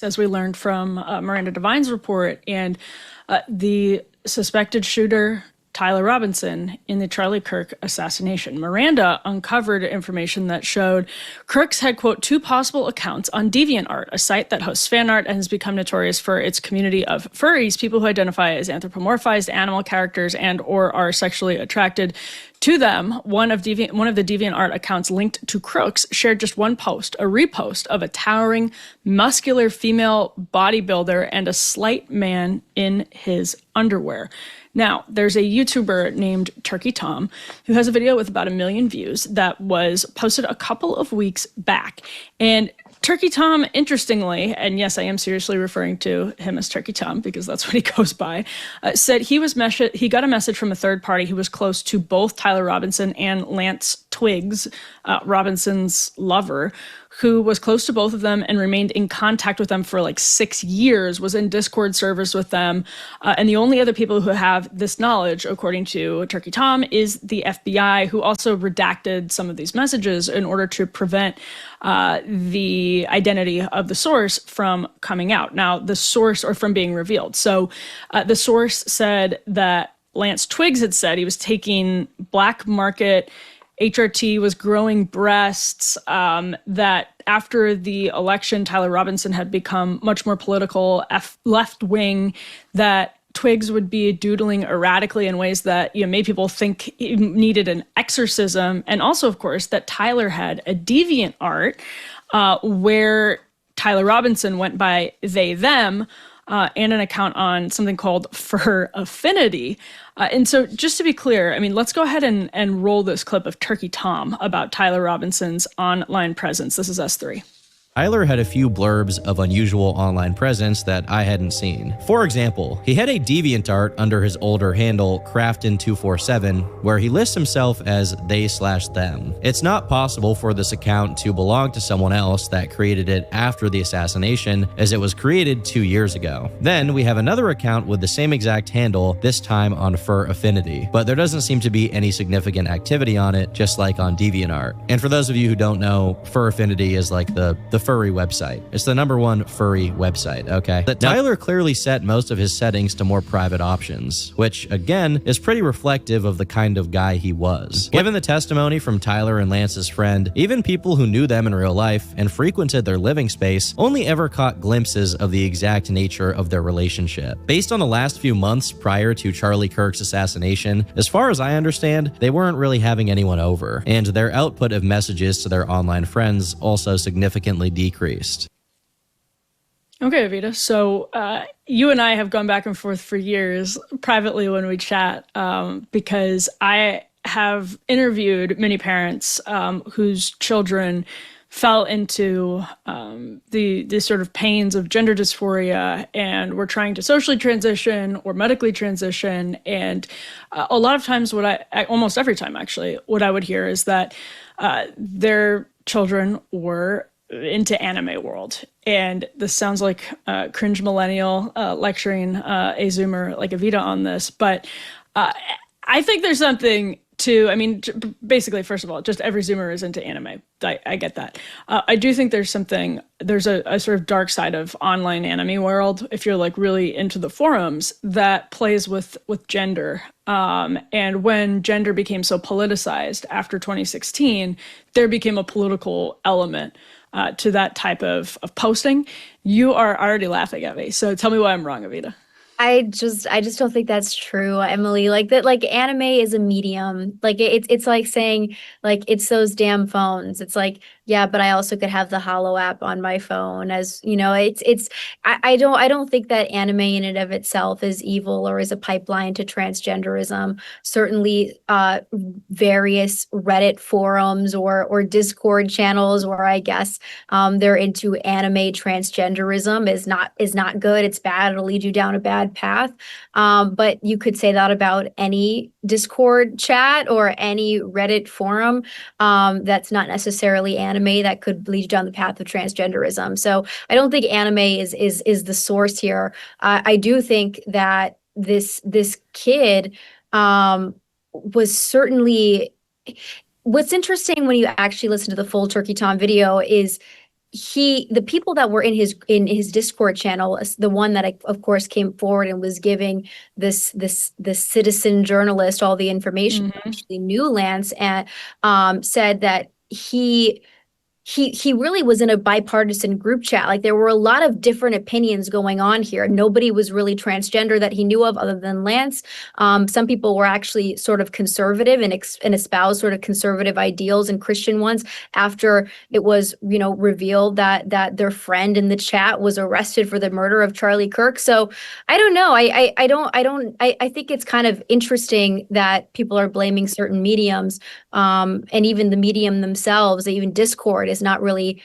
as we learned from Miranda Devine's report, and the suspected shooter, Tyler Robinson, in the Charlie Kirk assassination. Miranda uncovered information that showed Crooks had, quote, 2 possible accounts on DeviantArt, a site that hosts fan art and has become notorious for its community of furries, people who identify as anthropomorphized animal characters and or are sexually attracted to them. One of the DeviantArt accounts linked to Crooks shared just one post, a repost of a towering, muscular female bodybuilder and a slight man in his underwear. Now, there's a YouTuber named Turkey Tom who has a video with about 1 million views that was posted a couple of weeks back. And Turkey Tom, interestingly, and yes, I am seriously referring to him as Turkey Tom because that's what he goes by, said he got a message from a third party who was close to both Tyler Robinson and Lance Twiggs, Robinson's lover, who was close to both of them and remained in contact with them for like 6 years, was in Discord servers with them. And the only other people who have this knowledge, according to Turkey Tom, is the FBI, who also redacted some of these messages in order to prevent the identity of the source from coming out. Now, the source, or from being revealed. So the source said that Lance Twiggs had said he was taking black market HRT, was growing breasts, that after the election, Tyler Robinson had become much more political, left-wing, that Twiggs would be doodling erratically in ways that made people think he needed an exorcism. And also, of course, that Tyler had a DeviantArt where Tyler Robinson went by they, them, and an account on something called Fur Affinity. And so just to be clear, I mean, let's go ahead and roll this clip of Turkey Tom about Tyler Robinson's online presence. This is S3. Tyler had a few blurbs of unusual online presence that I hadn't seen. For example, he had a DeviantArt under his older handle, Crafton247, where he lists himself as they/them. It's not possible for this account to belong to someone else that created it after the assassination, as it was created 2 years ago. Then we have another account with the same exact handle, this time on Fur Affinity, but there doesn't seem to be any significant activity on it, just like on DeviantArt. And for those of you who don't know, Fur Affinity is like the furry website. It's the #1 furry website, okay? That Tyler clearly set most of his settings to more private options, which, again, is pretty reflective of the kind of guy he was. Given the testimony from Tyler and Lance's friend, even people who knew them in real life and frequented their living space only ever caught glimpses of the exact nature of their relationship. Based on the last few months prior to Charlie Kirk's assassination, as far as I understand, they weren't really having anyone over, and their output of messages to their online friends also significantly decreased. Okay, Evita. So you and I have gone back and forth for years privately when we chat, because I have interviewed many parents whose children fell into the sort of pains of gender dysphoria and were trying to socially transition or medically transition. And a lot of times almost every time actually, what I would hear is that their children were into anime world. And this sounds like cringe millennial lecturing a Zoomer like Evita on this, but I think there's something to, I mean, basically, first of all, just every Zoomer is into anime. I get that. I do think there's a sort of dark side of online anime world, if you're like really into the forums, that plays with gender. And when gender became so politicized after 2016, there became a political element to that type of posting. You are already laughing at me, so tell me why I'm wrong, Evita. I just don't think that's true, Emily. Like that, like anime is a medium. Like it's like saying like it's those damn phones. It's like, yeah, but I also could have the Holo app on my phone. As you know, I don't think that anime in and of itself is evil or is a pipeline to transgenderism. Certainly various Reddit forums or Discord channels where I guess they're into anime transgenderism is not good. It's bad. It'll lead you down a bad path. But you could say that about any Discord chat or any Reddit forum that's not necessarily anime that could lead you down the path of transgenderism. So I don't think anime is the source here. I do think that this kid was certainly. What's interesting when you actually listen to the full Turkey Tom video is the people that were in his Discord channel, the one that of course came forward and was giving this citizen journalist all the information, actually knew Lance, and said that he really was in a bipartisan group chat. Like, there were a lot of different opinions going on here. Nobody was really transgender that he knew of other than Lance. Some people were actually sort of conservative and espoused sort of conservative ideals and Christian ones after it was, revealed that their friend in the chat was arrested for the murder of Charlie Kirk. So I don't know. I think it's kind of interesting that people are blaming certain mediums, and even the medium themselves, even Discord, is not really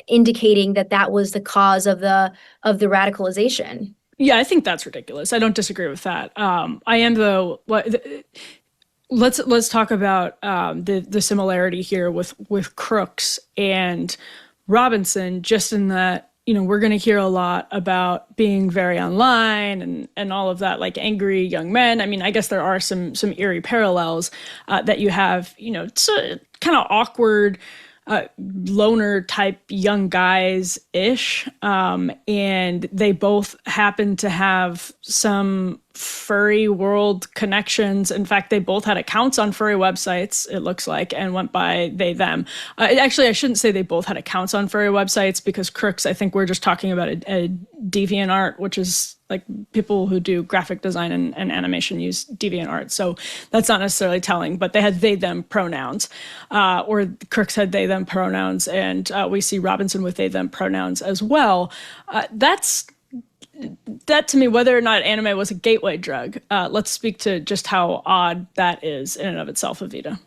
indicating that was the cause of the radicalization. Yeah, I think that's ridiculous. I don't disagree with that. I am, though. Let's talk about the similarity here with Crooks and Robinson, just in that, we're going to hear a lot about being very online and all of that, like angry young men. I mean, I guess there are some eerie parallels that you have, kind of awkward, loner type young guys-ish. And they both happen to have some furry world connections. In fact, they both had accounts on furry websites, it looks like, and went by they, them. Actually, I shouldn't say they both had accounts on furry websites, because Crooks, I think we're just talking about a DeviantArt, which is like people who do graphic design and animation use DeviantArt. So that's not necessarily telling, but they had they, them pronouns, or Crooks had they, them pronouns, and we see Robinson with they, them pronouns as well. That to me, whether or not anime was a gateway drug, let's speak to just how odd that is in and of itself, Evita.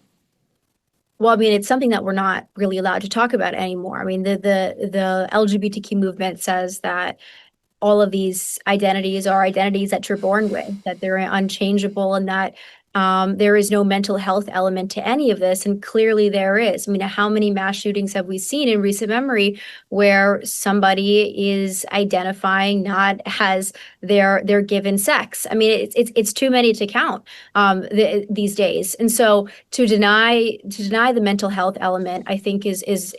Well, I mean, it's something that we're not really allowed to talk about anymore. I mean, the LGBTQ movement says that all of these identities are identities that you're born with, that they're unchangeable, and that there is no mental health element to any of this. And clearly there is. I mean, how many mass shootings have we seen in recent memory where somebody is identifying not as their given sex? I mean, it's too many to count these days. And so to deny the mental health element, I think is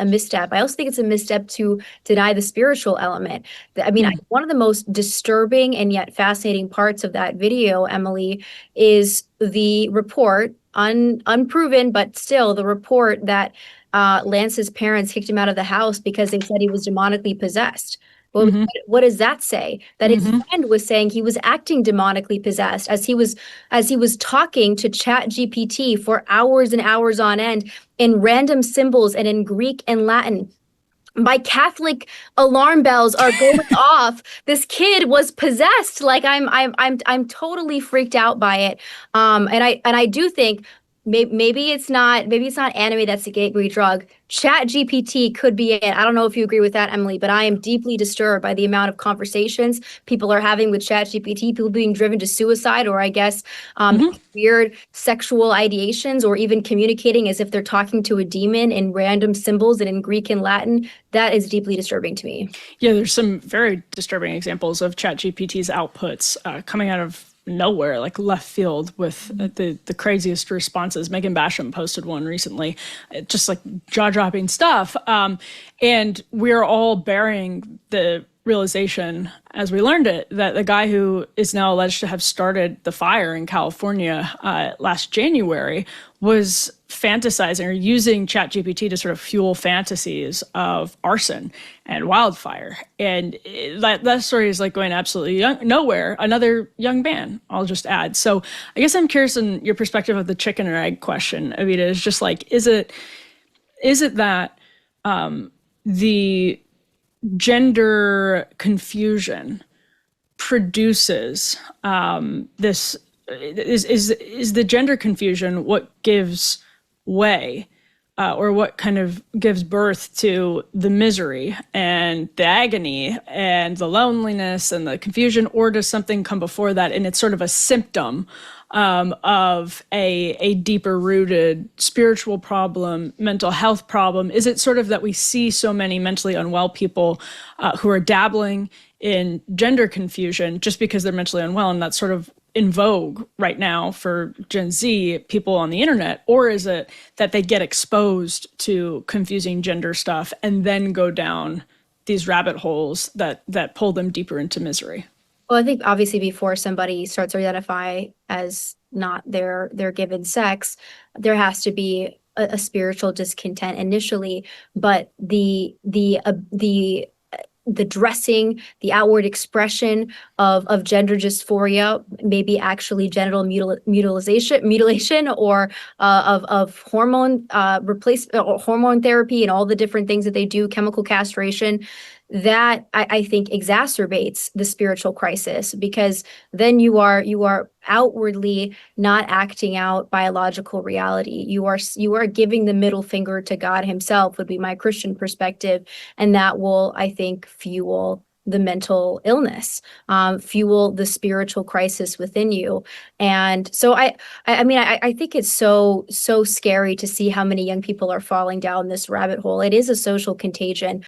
a misstep. I also think it's a misstep to deny the spiritual element. I mean, one of the most disturbing and yet fascinating parts of that video, Emily, is the report, unproven, but still the report that Lance's parents kicked him out of the house because they said he was demonically possessed. Well, what does that say? That his friend was saying he was acting demonically possessed as he was talking to ChatGPT for hours and hours on end in random symbols and in Greek and Latin. My Catholic alarm bells are going off. This kid was possessed. Like, I'm totally freaked out by it. And I do think maybe it's not anime that's the gateway drug. ChatGPT could be it. I don't know if you agree with that, Emily, but I am deeply disturbed by the amount of conversations people are having with ChatGPT, people being driven to suicide, or I guess weird sexual ideations, or even communicating as if they're talking to a demon in random symbols and in Greek and Latin. That is deeply disturbing to me. Yeah, there's some very disturbing examples of ChatGPT's outputs coming out of nowhere, like left field, with the craziest responses. Megan Basham posted one recently, just like jaw-dropping stuff. And we're all bearing the realization, as we learned it, that the guy who is now alleged to have started the fire in California last January was fantasizing or using ChatGPT to sort of fuel fantasies of arson and wildfire. And that story is like going absolutely nowhere. Another young man, I'll just add. So I guess I'm curious in your perspective of the chicken or egg question, Evita, is just like, is it that the gender confusion produces this, is the gender confusion what gives way or what kind of gives birth to the misery and the agony and the loneliness and the confusion, or does something come before that and it's sort of a symptom of a deeper rooted spiritual problem, mental health problem? Is it sort of that we see so many mentally unwell people who are dabbling in gender confusion just because they're mentally unwell, and that's sort of in vogue right now for Gen Z people on the internet? Or is it that they get exposed to confusing gender stuff and then go down these rabbit holes that pull them deeper into misery? Well, I think obviously before somebody starts to identify as not their given sex, there has to be a spiritual discontent initially, but the dressing, the outward expression of gender dysphoria, maybe actually genital mutilation, or of hormone hormone therapy and all the different things that they do, chemical castration, that I think exacerbates the spiritual crisis, because then you are outwardly not acting out biological reality. You are giving the middle finger to God himself, would be my Christian perspective, and that will, I think, fuel the mental illness, fuel the spiritual crisis within you. And so I mean, I think it's so scary to see how many young people are falling down this rabbit hole. It is a social contagion.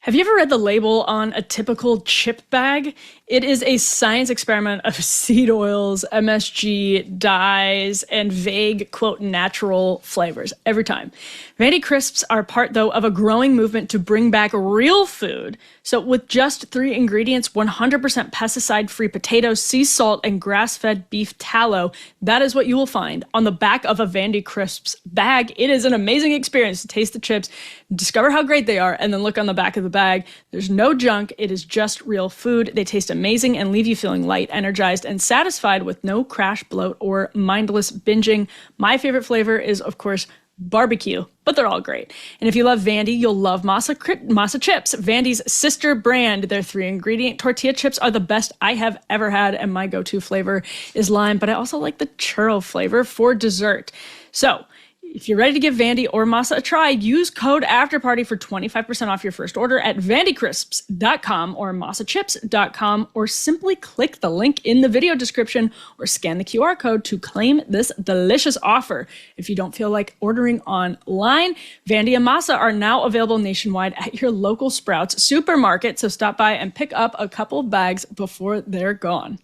Have you ever read the label on a typical chip bag? It is a science experiment of seed oils, MSG, dyes, and vague, quote, natural flavors every time. Vandy Crisps are part, though, of a growing movement to bring back real food. So with just 3 ingredients, 100% pesticide-free potatoes, sea salt, and grass-fed beef tallow, that is what you will find on the back of a Vandy Crisps bag. It is an amazing experience to taste the chips, discover how great they are, and then look on the back of the bag. There's no junk. It is just real food. They taste amazing and leave you feeling light, energized, and satisfied with no crash, bloat, or mindless binging. My favorite flavor is, of course, barbecue, but they're all great. And if you love Vandy, you'll love Masa Chips, Vandy's sister brand. Their 3-ingredient tortilla chips are the best I have ever had, and my go-to flavor is lime, but I also like the churro flavor for dessert. So if you're ready to give Vandy or Masa a try, use code AFTERPARTY for 25% off your first order at vandycrisps.com or masachips.com, or simply click the link in the video description or scan the QR code to claim this delicious offer. If you don't feel like ordering online, Vandy and Masa are now available nationwide at your local Sprouts supermarket, so stop by and pick up a couple of bags before they're gone.